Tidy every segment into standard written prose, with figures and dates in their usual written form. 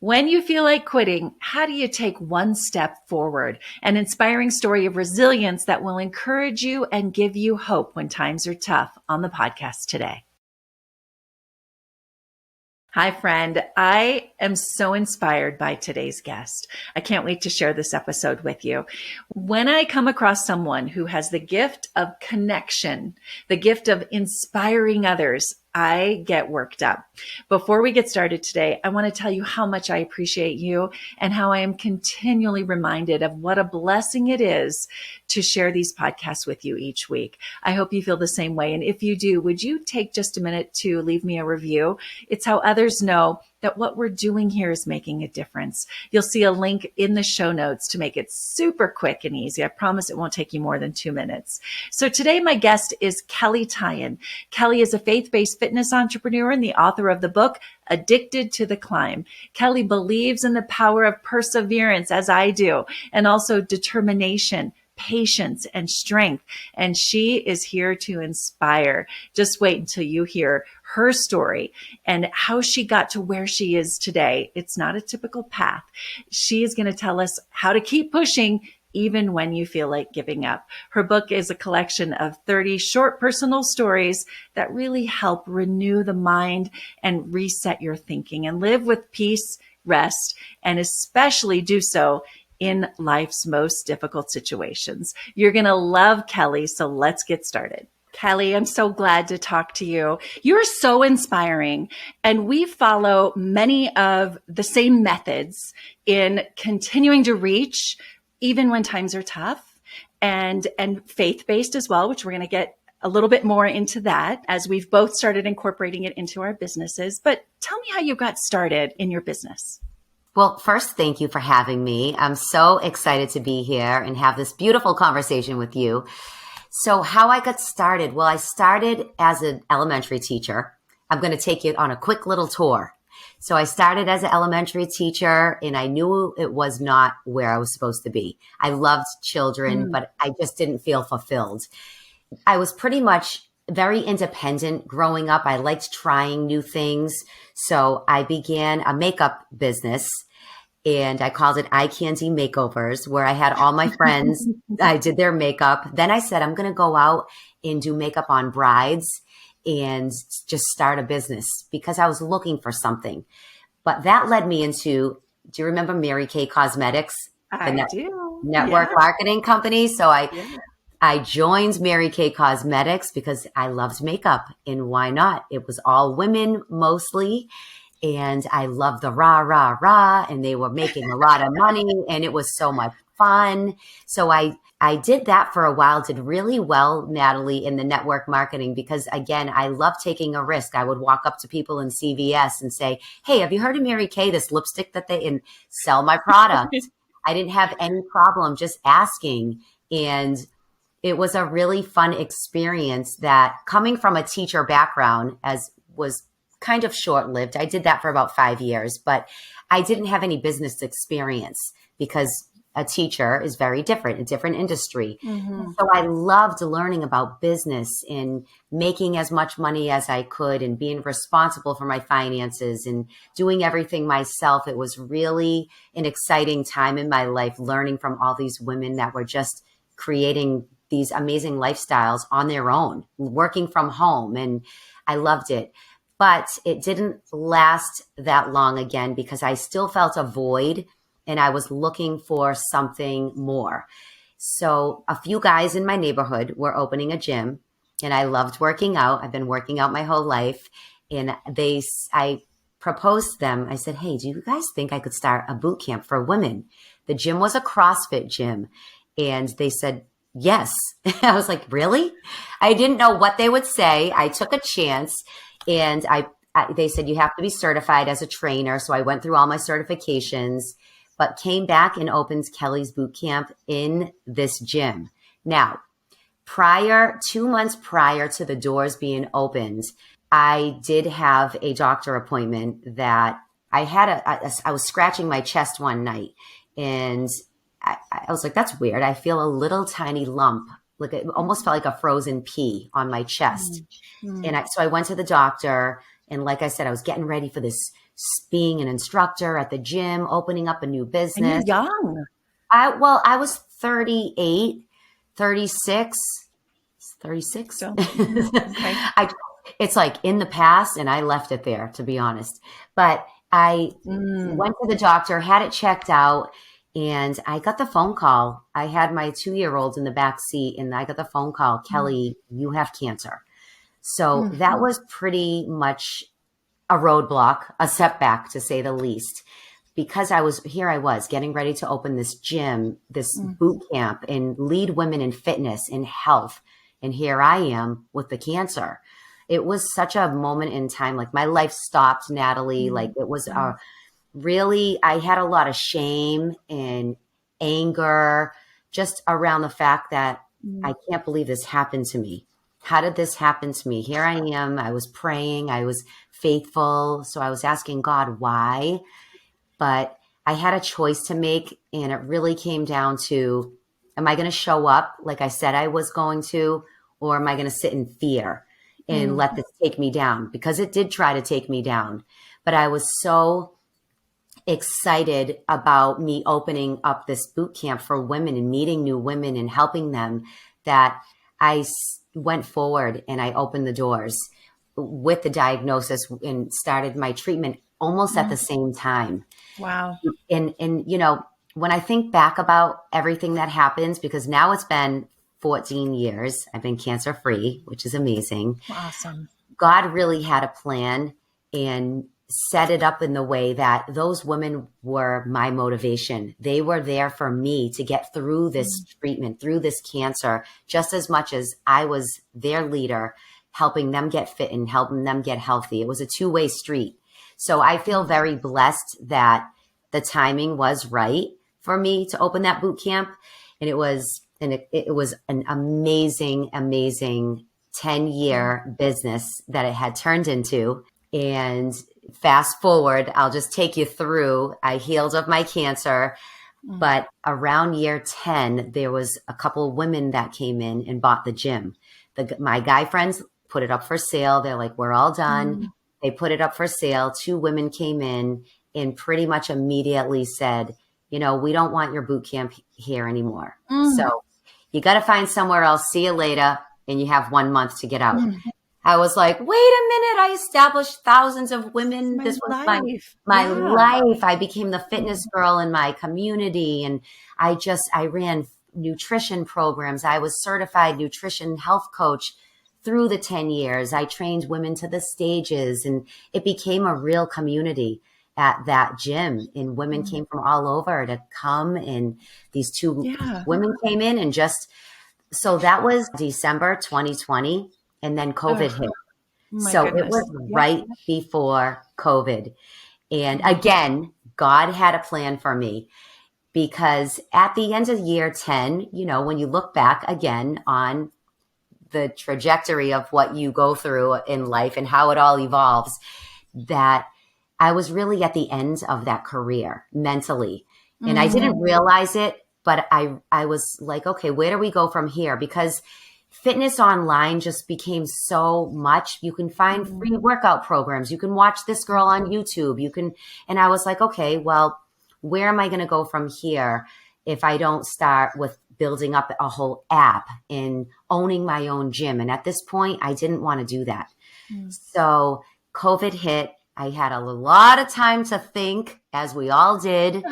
When you feel like quitting, how do you take one step forward? An inspiring story of resilience that will encourage you and give you hope when times are tough on the podcast today. Hi, friend. I am so inspired by today's guest. I can't wait to share this episode with you. When I come across someone who has the gift of connection, the gift of inspiring others, I get worked up. Before we get started today, I want to tell you how much I appreciate you and how I am continually reminded of what a blessing it is to share these podcasts with you each week. I hope you feel the same way. And if you do, would you take just a minute to leave me a review? It's how others know that what we're doing here is making a difference. You'll see a link in the show notes to make it super quick and easy. I promise it won't take you more than 2 minutes. So today, my guest is Kelley Tyan. Kelley is a faith-based fitness entrepreneur and the author of the book, Addicted to the Climb. Kelley believes in the power of perseverance, as I do, and also determination, patience, and strength. And she is here to inspire. Just wait until you hear her story and how she got to where she is today. It's not a typical path. She is going to tell us how to keep pushing even when you feel like giving up. Her book is a collection of 30 short personal stories that really help renew the mind and reset your thinking and live with peace, rest, and especially do so in life's most difficult situations. You're going to love Kelley, so let's get started. Kelley, I'm so glad to talk to you. You're so inspiring, and we follow many of the same methods in continuing to reach even when times are tough, and faith-based as well, which we're going to get a little bit more into that as we've both started incorporating it into our businesses. But tell me how you got started in your business. Well, first, thank you for having me. I'm so excited to be here and have this beautiful conversation with you. So how I got started? Well, I started as an elementary teacher. I'm going to take you on a quick little tour. So I started as an elementary teacher, and I knew it was not where I was supposed to be. I loved children, but I just didn't feel fulfilled. I was pretty much very independent growing up. I liked trying new things. So I began a makeup business, and I called it Eye Candy Makeovers, where I had all my friends. I did their makeup. Then I said, I'm going to go out and do makeup on brides and just start a business because I was looking for something. But that led me into, do you remember Mary Kay Cosmetics? I do. Network marketing company. So I joined Mary Kay Cosmetics because I loved makeup, and why not? It was all women mostly. And I loved the rah, rah, rah. And they were making a lot of money, and it was so much fun. So I did that for a while, did really well, Natalie, in the network marketing, because again, I love taking a risk. I would walk up to people in CVS and say, hey, have you heard of Mary Kay, this lipstick and sell my product? I didn't have any problem just asking. And it was a really fun experience that, coming from a teacher background, as was kind of short-lived. I did that for about 5 years, but I didn't have any business experience because a teacher is very different, a different industry. Mm-hmm. So I loved learning about business and making as much money as I could and being responsible for my finances and doing everything myself. It was really an exciting time in my life, learning from all these women that were just creating these amazing lifestyles on their own, working from home. And I loved it. But it didn't last that long again because I still felt a void and I was looking for something more. So a few guys in my neighborhood were opening a gym, and I loved working out. I've been working out my whole life. And I proposed to them. I said, hey, do you guys think I could start a boot camp for women? The gym was a CrossFit gym. And they said, yes. I was like, really? I didn't know what they would say. I took a chance, and they said, you have to be certified as a trainer. So I went through all my certifications, but came back and opened Kelley's Boot Camp in this gym. Now, 2 months prior to the doors being opened, I did have a doctor appointment that I had. I was scratching my chest one night, and I was like, that's weird. I feel a little tiny lump, like it almost felt like a frozen pea on my chest. Mm-hmm. And so I went to the doctor, and like I said, I was getting ready for this being an instructor at the gym, opening up a new And you're business. young. I was 38, 36, 36. So, okay. It's like in the past, and I left it there, to be honest. But I went to the doctor, had it checked out, and I got the phone call. I had my 2-year-old in the back seat, and I got the phone call, Kelley, you have cancer. So that was pretty much a roadblock, a setback, to say the least, because I was getting ready to open this gym, this boot camp, and lead women in fitness and health. And here I am with the cancer. It was such a moment in time. Like my life stopped, Natalie. Like it was I had a lot of shame and anger just around the fact that I can't believe this happened to me. How did this happen to me? Here I am. I was praying. I was faithful. So I was asking God why, but I had a choice to make. And it really came down to, am I going to show up like I said I was going to, or am I going to sit in fear and let this take me down? Because it did try to take me down, but I was so excited about me opening up this boot camp for women and meeting new women and helping them that I went forward and I opened the doors with the diagnosis and started my treatment almost at the same time. Wow. And you know, when I think back about everything that happens, because now it's been 14 years, I've been cancer free, which is amazing. Awesome. God really had a plan and set it up in the way that those women were my motivation. They were there for me to get through this treatment, through this cancer, just as much as I was their leader, helping them get fit and helping them get healthy. It was a two-way street. So I feel very blessed that the timing was right for me to open that boot camp. And it was an amazing, amazing 10-year business that it had turned into. And fast forward, I'll just take you through. I healed of my cancer, but around year 10, there was a couple of women that came in and bought the gym. My guy friends put it up for sale. They're like, we're all done. They put it up for sale. 2 women came in and pretty much immediately said, you know, we don't want your boot camp here anymore. So you got to find somewhere else. See you later. And you have 1 month to get out. I was like, wait a minute. I established thousands of women. This was my life. I became the fitness girl in my community. And I ran nutrition programs. I was certified nutrition health coach through the 10 years. I trained women to the stages, and it became a real community at that gym. And women came from all over to come. And these 2 women came in and so that was December 2020. And then COVID hit. So goodness. It was right before COVID. And again, God had a plan for me, because at the end of year 10, you know, when you look back again on the trajectory of what you go through in life and how it all evolves, that I was really at the end of that career mentally. And I didn't realize it, but I was like, okay, where do we go from here? Because fitness online just became so much. You can find free workout programs. You can watch this girl on YouTube. And I was like, okay, well, where am I going to go from here if I don't start with building up a whole app and owning my own gym? And at this point, I didn't want to do that. So COVID hit. I had a lot of time to think, as we all did,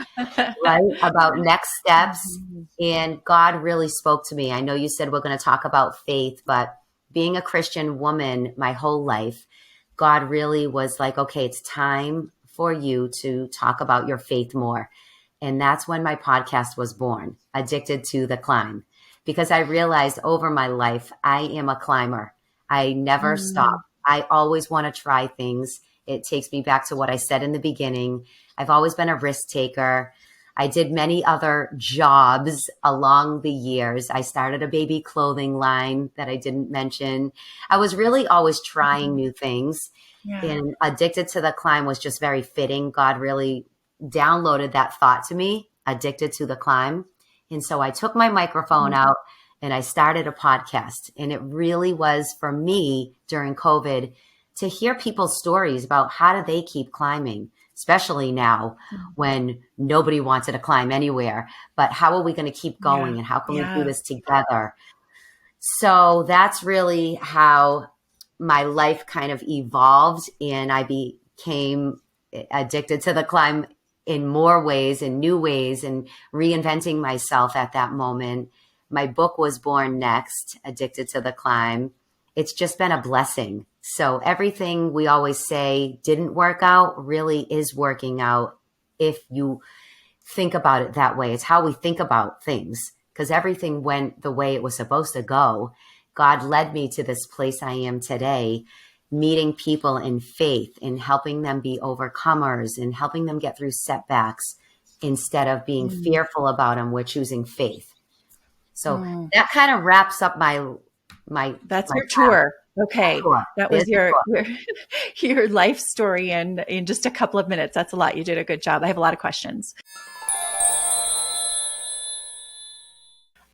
right, about next steps. And God really spoke to me. I know you said we're going to talk about faith, but being a Christian woman my whole life, God really was like, okay, it's time for you to talk about your faith more. And that's when my podcast was born, Addicted to the Climb, because I realized over my life, I am a climber. I never stop. I always want to try things. It takes me back to what I said in the beginning. I've always been a risk taker. I did many other jobs along the years. I started a baby clothing line that I didn't mention. I was really always trying new things. And Addicted to the Climb was just very fitting. God really downloaded that thought to me, Addicted to the Climb. And so I took my microphone out and I started a podcast. And it really was for me during COVID to hear people's stories about how do they keep climbing. especially now when nobody wanted to climb anywhere. But how are we going to keep going, and how can we do this together? So that's really how my life kind of evolved, and I became addicted to the climb in more ways, in new ways, and reinventing myself at that moment. My book was born next, Addicted to the Climb. It's just been a blessing. So everything we always say didn't work out really is working out if you think about it that way. It's how we think about things, because everything went the way it was supposed to go. God led me to this place I am today, meeting people in faith and helping them be overcomers and helping them get through setbacks. Instead of being fearful about them, we're choosing faith. So that kind of wraps up my That's my your tour. Okay. tour. That was your life story in just a couple of minutes. That's a lot. You did a good job. I have a lot of questions.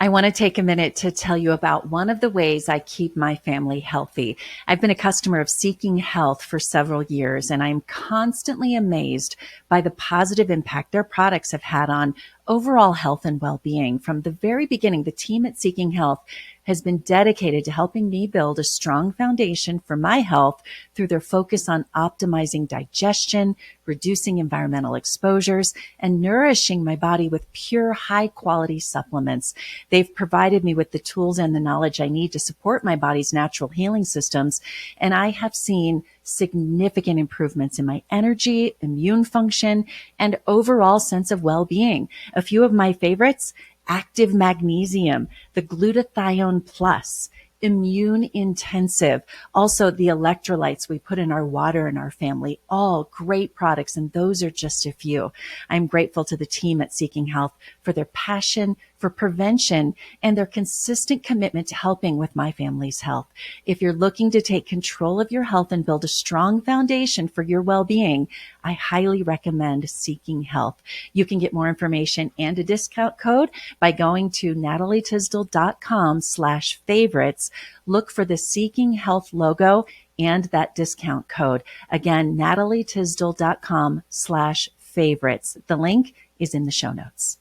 I want to take a minute to tell you about one of the ways I keep my family healthy. I've been a customer of Seeking Health for several years, and I'm constantly amazed by the positive impact their products have had on overall health and well-being. From the very beginning, the team at Seeking Health has been dedicated to helping me build a strong foundation for my health through their focus on optimizing digestion, reducing environmental exposures, and nourishing my body with pure, high-quality supplements. They've provided me with the tools and the knowledge I need to support my body's natural healing systems, and I have seen significant improvements in my energy, immune function, and overall sense of well-being. A few of my favorites: Active Magnesium, the Glutathione Plus, Immune Intensive, also the electrolytes we put in our water in our family, all great products. And those are just a few. I'm grateful to the team at Seeking Health for their passion for prevention and their consistent commitment to helping with my family's health. If you're looking to take control of your health and build a strong foundation for your well-being, I highly recommend Seeking Health. You can get more information and a discount code by going to natalietysdal.com/favorites. Look for the Seeking Health logo and that discount code. Again, natalietysdal.com/favorites. The link is in the show notes.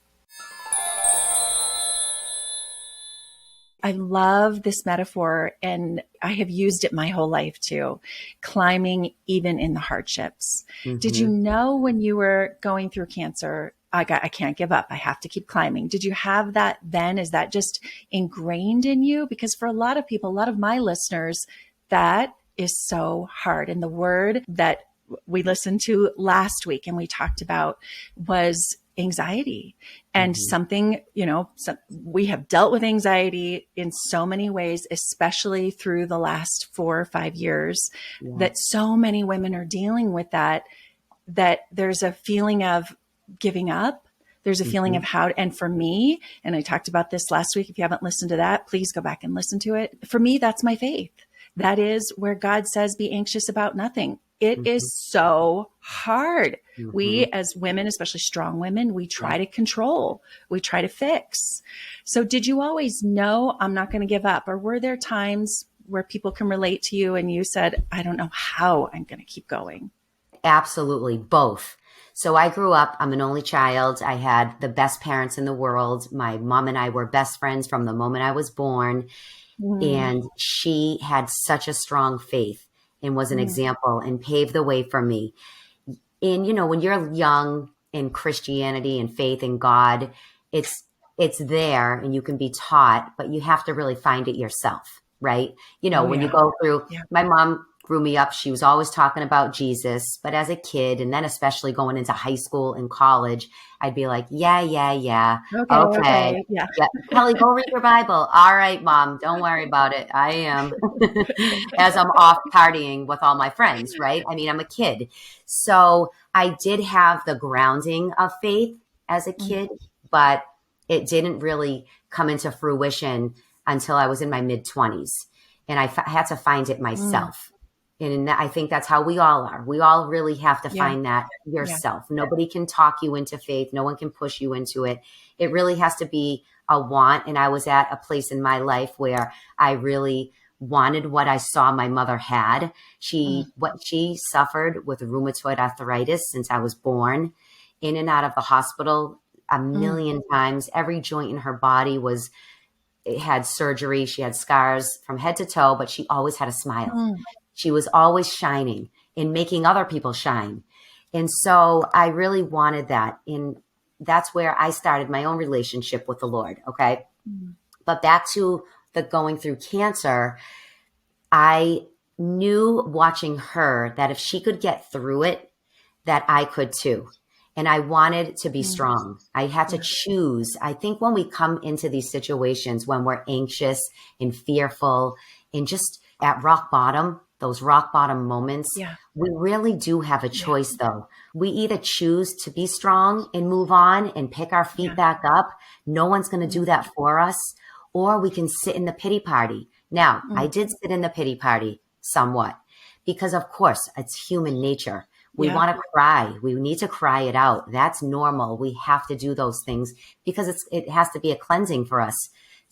I love this metaphor, and I have used it my whole life too. Climbing even in the hardships. Did you know when you were going through cancer, I can't give up. I have to keep climbing. Did you have that then? Is that just ingrained in you? Because for a lot of people, a lot of my listeners, that is so hard. And the word that we listened to last week and we talked about was anxiety. And something, we have dealt with anxiety in so many ways, especially through the last 4 or 5 years, that so many women are dealing with that there's a feeling of giving up. There's a feeling of how, and for me, and I talked about this last week. If you haven't listened to that, please go back and listen to it. For me, that's my faith. That is where God says, be anxious about nothing. It is so hard. We as women, especially strong women, we try to control, we try to fix. So did you always know I'm not going to give up? Or were there times where people can relate to you and you said, I don't know how I'm going to keep going? Absolutely. Both. So I grew up, I'm an only child. I had the best parents in the world. My mom and I were best friends from the moment I was born. And she had such a strong faith and was an example and paved the way for me. And, when you're young in Christianity and faith in God, it's there and you can be taught, but you have to really find it yourself, right? When you go through, my mom grew me up, she was always talking about Jesus, but as a kid, and then especially going into high school and college, I'd be like, yeah. Okay. Yeah. Kelley, go read your Bible. All right, Mom, don't worry about it. I am. As I'm off partying with all my friends, right? I mean, I'm a kid. So I did have the grounding of faith as a kid, but it didn't really come into fruition until I was in my mid-20s. And I had to find it myself. And I think that's how we all are. We all really have to find that yourself. Nobody can talk you into faith. No one can push you into it. It really has to be a want. And I was at a place in my life where I really wanted what I saw my mother had. What she suffered with rheumatoid arthritis since I was born, in and out of the hospital a million times. Every joint in her body it had surgery. She had scars from head to toe, but she always had a smile. She was always shining and making other people shine. And so I really wanted that. And that's where I started my own relationship with the Lord. Okay. But back to the going through cancer, I knew watching her that if she could get through it, that I could too. And I wanted to be strong. I had to choose. I think when we come into these situations, when we're anxious and fearful and just at rock bottom, those rock bottom moments, we really do have a choice though. We either choose to be strong and move on and pick our feet back up. No one's going to do that for us. Or we can sit in the pity party. Now, I did sit in the pity party somewhat because of course it's human nature. We want to cry. We need to cry it out. That's normal. We have to do those things because it has to be a cleansing for us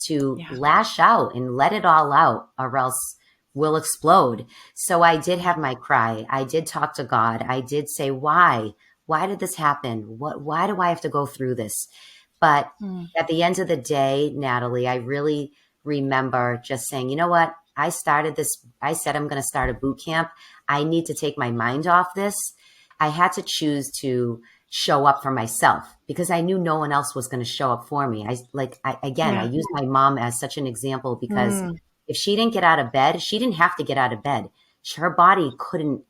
to lash out and let it all out, or else we'll explode. So I did have my cry. I did talk to God. I did say, why? Why did this happen? Why do I have to go through this? But at the end of the day, Natalie, I really remember just saying, you know what? I said, I'm going to start a boot camp. I need to take my mind off this. I had to choose to show up for myself because I knew no one else was going to show up for me. I use my mom as such an example because if she didn't get out of bed, she didn't have to get out of bed. Her body couldn't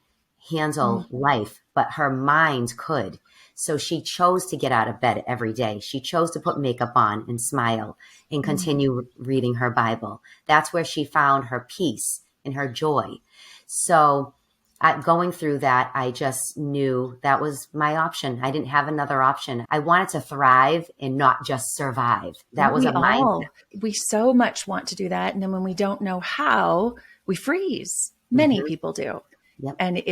handle life, but her mind could. So she chose to get out of bed every day. She chose to put makeup on and smile and continue reading her Bible. That's where she found her peace and her joy. So going through that, I just knew that was my option. I didn't have another option. I wanted to thrive and not just survive. That was a mindset. We so much want to do that. And then when we don't know how, we freeze. Many people do. Yep. And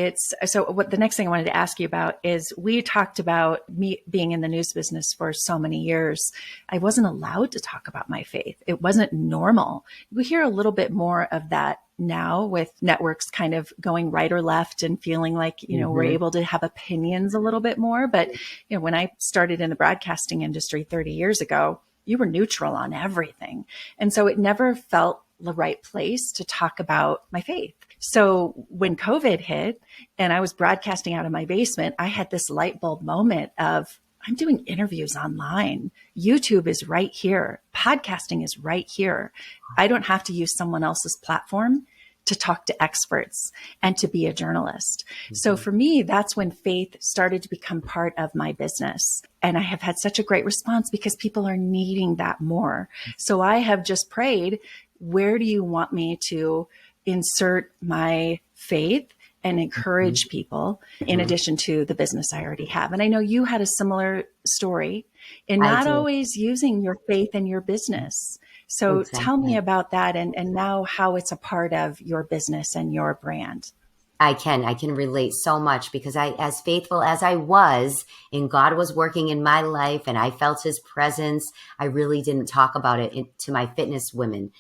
what the next thing I wanted to ask you about is we talked about me being in the news business for so many years. I wasn't allowed to talk about my faith. It wasn't normal. We hear a little bit more of that now with networks kind of going right or left and feeling like, we're able to have opinions a little bit more. But, when I started in the broadcasting industry 30 years ago, you were neutral on everything. And so it never felt the right place to talk about my faith. So when COVID hit and I was broadcasting out of my basement, I had this light bulb moment of, I'm doing interviews online. YouTube is right here. Podcasting is right here. I don't have to use someone else's platform to talk to experts and to be a journalist. So for me, that's when faith started to become part of my business. And I have had such a great response because people are needing that more. So I have just prayed, where do you want me to insert my faith and encourage people in addition to the business I already have? And I know you had a similar story in not always using your faith in your business. So tell me about that and now how it's a part of your business and your brand. I can relate so much because as faithful as I was and God was working in my life and I felt his presence, I really didn't talk about it to my fitness women.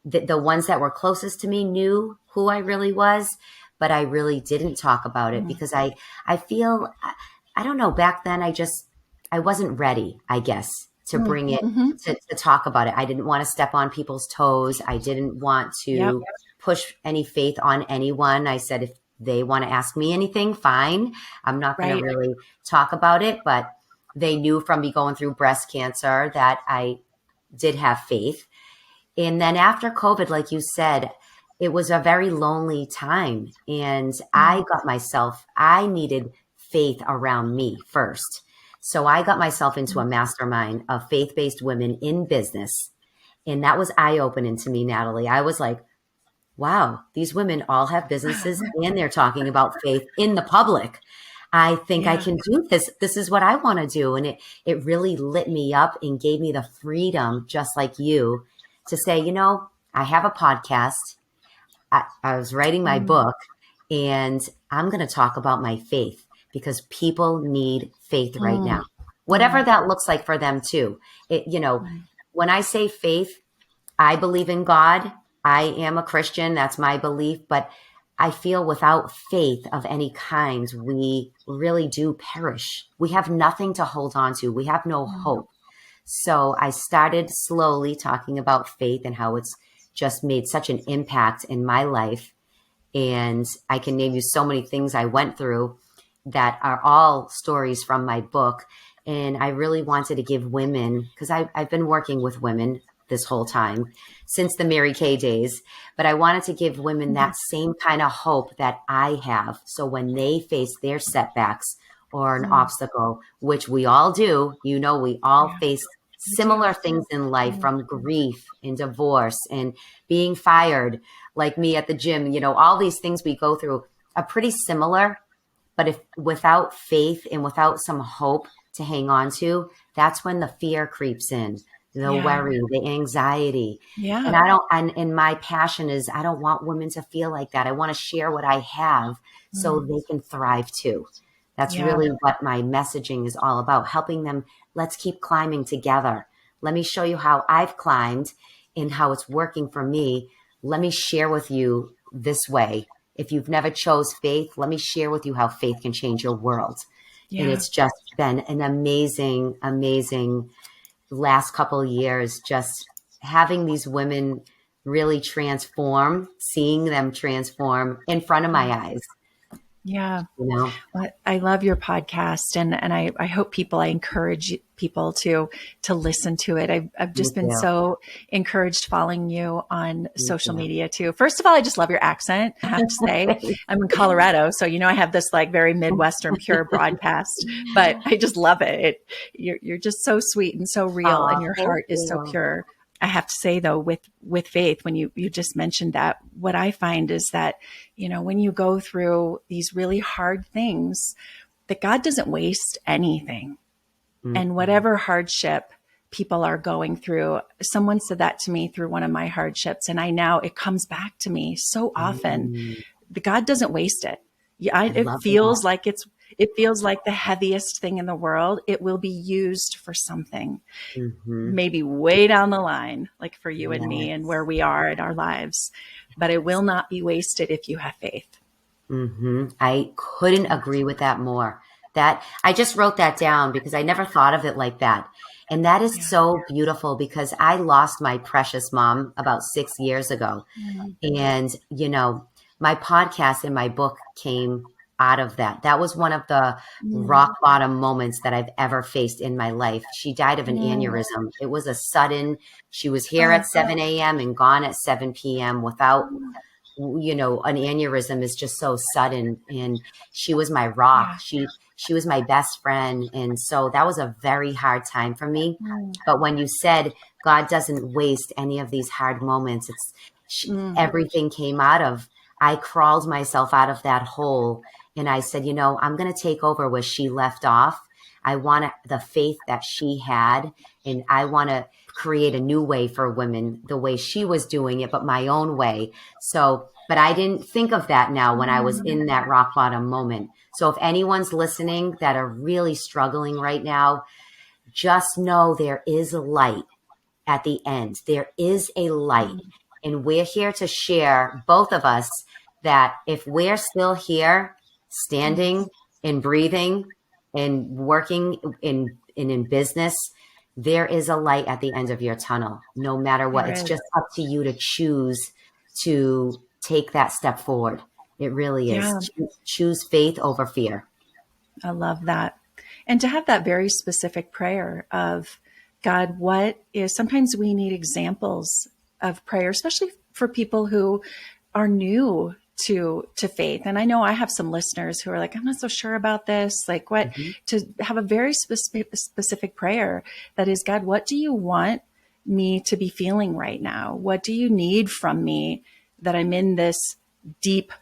The ones that were closest to me knew who I really was, but I really didn't talk about it because I feel, I don't know, back then I wasn't ready, I guess, to bring it, to talk about it. I didn't want to step on people's toes. I didn't want to push any faith on anyone. I said, if they want to ask me anything, fine. I'm not going to really talk about it, but they knew from me going through breast cancer that I did have faith. And then after COVID, like you said, it was a very lonely time. And I needed faith around me first. So I got myself into a mastermind of faith-based women in business. And that was eye-opening to me, Natalie. I was like, wow, these women all have businesses and they're talking about faith in the public. I think I can do this. This is what I want to do. And it really lit me up and gave me the freedom, just like you, to say, I have a podcast. I was writing my book and I'm going to talk about my faith because people need faith right now, whatever that looks like for them too. When I say faith, I believe in God I am a Christian. That's my belief. But I feel without faith of any kind, we really do perish. We have nothing to hold on to. We have no hope. So I started slowly talking about faith and how it's just made such an impact in my life. And I can name you so many things I went through that are all stories from my book. And I really wanted to give women, because I've been working with women this whole time since the Mary Kay days, but I wanted to give women that same kind of hope that I have. So when they face their setbacks or an obstacle, which we all do, we all face similar things in life, from grief and divorce and being fired, like me at the gym, all these things we go through are pretty similar. But if without faith and without some hope to hang on to, that's when the fear creeps in, the worry, the anxiety. Yeah. And my passion is, I don't want women to feel like that. I want to share what I have so they can thrive too. That's really what my messaging is all about, helping them. Let's keep climbing together. Let me show you how I've climbed and how it's working for me. Let me share with you this way. If you've never chose faith, let me share with you how faith can change your world. And it's just been an amazing, amazing last couple of years, just having these women really transform, seeing them transform in front of my eyes. Yeah. Well, I love your podcast, and I hope I encourage people to listen to it. I've just been so encouraged following you on social media too. First of all, I just love your accent. I have to say, I'm in Colorado, so I have this like very Midwestern pure broadcast, but I just love it. You're just so sweet and so real, and your heart is so pure. I have to say though, with faith, when you just mentioned that, what I find is that, when you go through these really hard things, that God doesn't waste anything. And whatever hardship people are going through, someone said that to me through one of my hardships. And it comes back to me so often. God doesn't waste it. It feels like the heaviest thing in the world. It will be used for something, maybe way down the line, like for you and me and where we are in our lives, but it will not be wasted if you have faith. I couldn't agree with that more. That I just wrote that down because I never thought of it like that. And that is so beautiful, because I lost my precious mom about 6 years ago. And, my podcast and my book came out of that. That was one of the rock bottom moments that I've ever faced in my life. She died of an aneurysm. It was she was here at 7 a.m. and gone at 7 p.m. without, an aneurysm is just so sudden. And she was my rock. She was my best friend. And so that was a very hard time for me. But when you said God doesn't waste any of these hard moments, everything came I crawled myself out of that hole. And I said, I'm going to take over where she left off. I want the faith that she had, and I want to create a new way for women, the way she was doing it, but my own way. But I didn't think of that now when I was in that rock bottom moment. So if anyone's listening that are really struggling right now, just know there is a light at the end. There is a light. And we're here to share, both of us, that if we're still here, standing and breathing and working in business, there is a light at the end of your tunnel, no matter what. It's just up to you to choose to take that step forward. It really is. Choose faith over fear. I love that. And to have that very specific prayer of, God, sometimes we need examples of prayer, especially for people who are new to faith. And I know I have some listeners who are like, I'm not so sure about this. Like to have a very specific prayer that is, God, what do you want me to be feeling right now? What do you need from me that I'm in this deep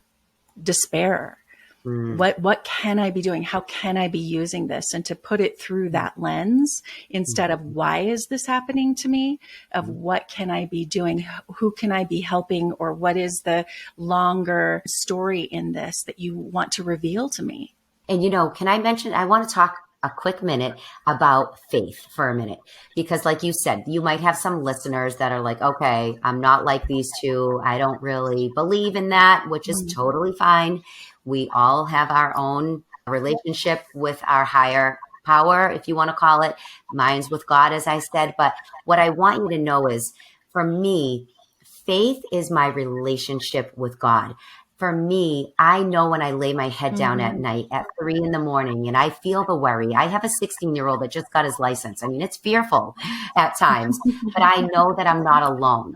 despair? What can I be doing? How can I be using this? And to put it through that lens instead of why is this happening to me, of what can I be doing? Who can I be helping? Or what is the longer story in this that you want to reveal to me? And, can I mention, I want to talk a quick minute about faith for a minute. Because like you said, you might have some listeners that are like, okay, I'm not like these two. I don't really believe in that, which is totally fine. We all have our own relationship with our higher power, if you want to call it. Mine's with God, as I said. But what I want you to know is, for me, faith is my relationship with God. For me, I know when I lay my head down at night at 3 a.m. and I feel the worry. I have a 16-year-old that just got his license. I mean, it's fearful at times, but I know that I'm not alone.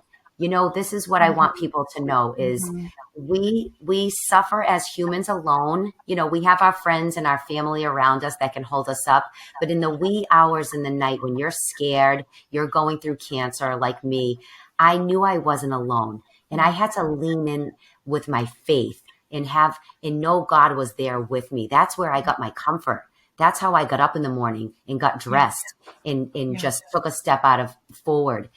This is what I want people to know is we suffer as humans alone. We have our friends and our family around us that can hold us up. But in the wee hours in the night when you're scared, you're going through cancer like me, I knew I wasn't alone. And I had to lean in with my faith and know God was there with me. That's where I got my comfort. That's how I got up in the morning and got dressed and just took a step forward,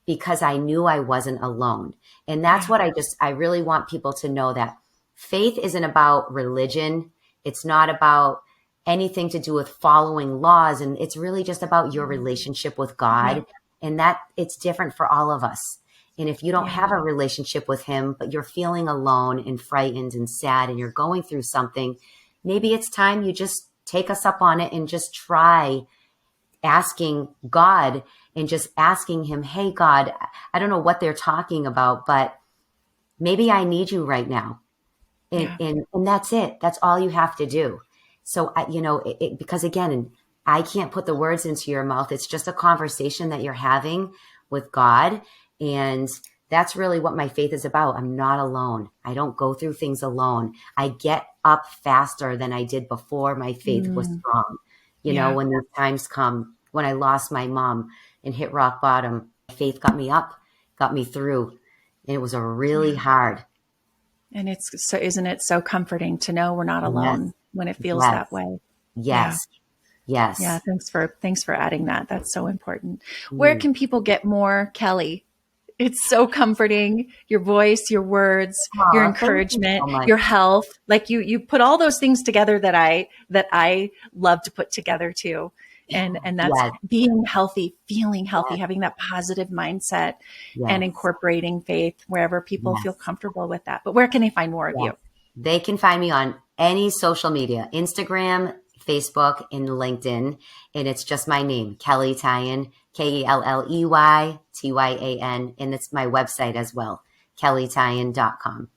because I knew I wasn't alone. And that's what I really want people to know, that faith isn't about religion. It's not about anything to do with following laws. And it's really just about your relationship with God. And that it's different for all of us. And if you don't have a relationship with him, but you're feeling alone and frightened and sad and you're going through something, maybe it's time you just take us up on it and just try asking God and just asking him, hey, God, I don't know what they're talking about, but maybe I need you right now. And that's it. That's all you have to do. So, because again, I can't put the words into your mouth. It's just a conversation that you're having with God. And that's really what my faith is about. I'm not alone. I don't go through things alone. I get up faster than I did before my faith was strong. When those times come, when I lost my mom and hit rock bottom, faith got me up, got me through. And it was a really hard. And isn't it so comforting to know we're not alone when it feels that way? Yes. Yes. Yeah. Thanks for adding that. That's so important. Where can people get more Kelley? It's so comforting. Your voice, your words, your encouragement, your health. Like you put all those things together that I love to put together too. And that's being healthy, feeling healthy, having that positive mindset and incorporating faith wherever people feel comfortable with that. But where can they find more of you? They can find me on any social media, Instagram, Facebook, and LinkedIn. And it's just my name, Kelley Tyan, KelleyTyan. And it's my website as well, KelleyTyan.com.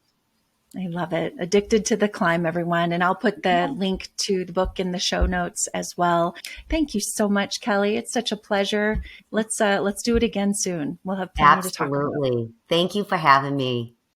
I love it. Addicted to the Climb, everyone. And I'll put the link to the book in the show notes as well. Thank you so much, Kelley. It's such a pleasure. Let's do it again soon. We'll have plenty to talk about. Absolutely. Thank you for having me.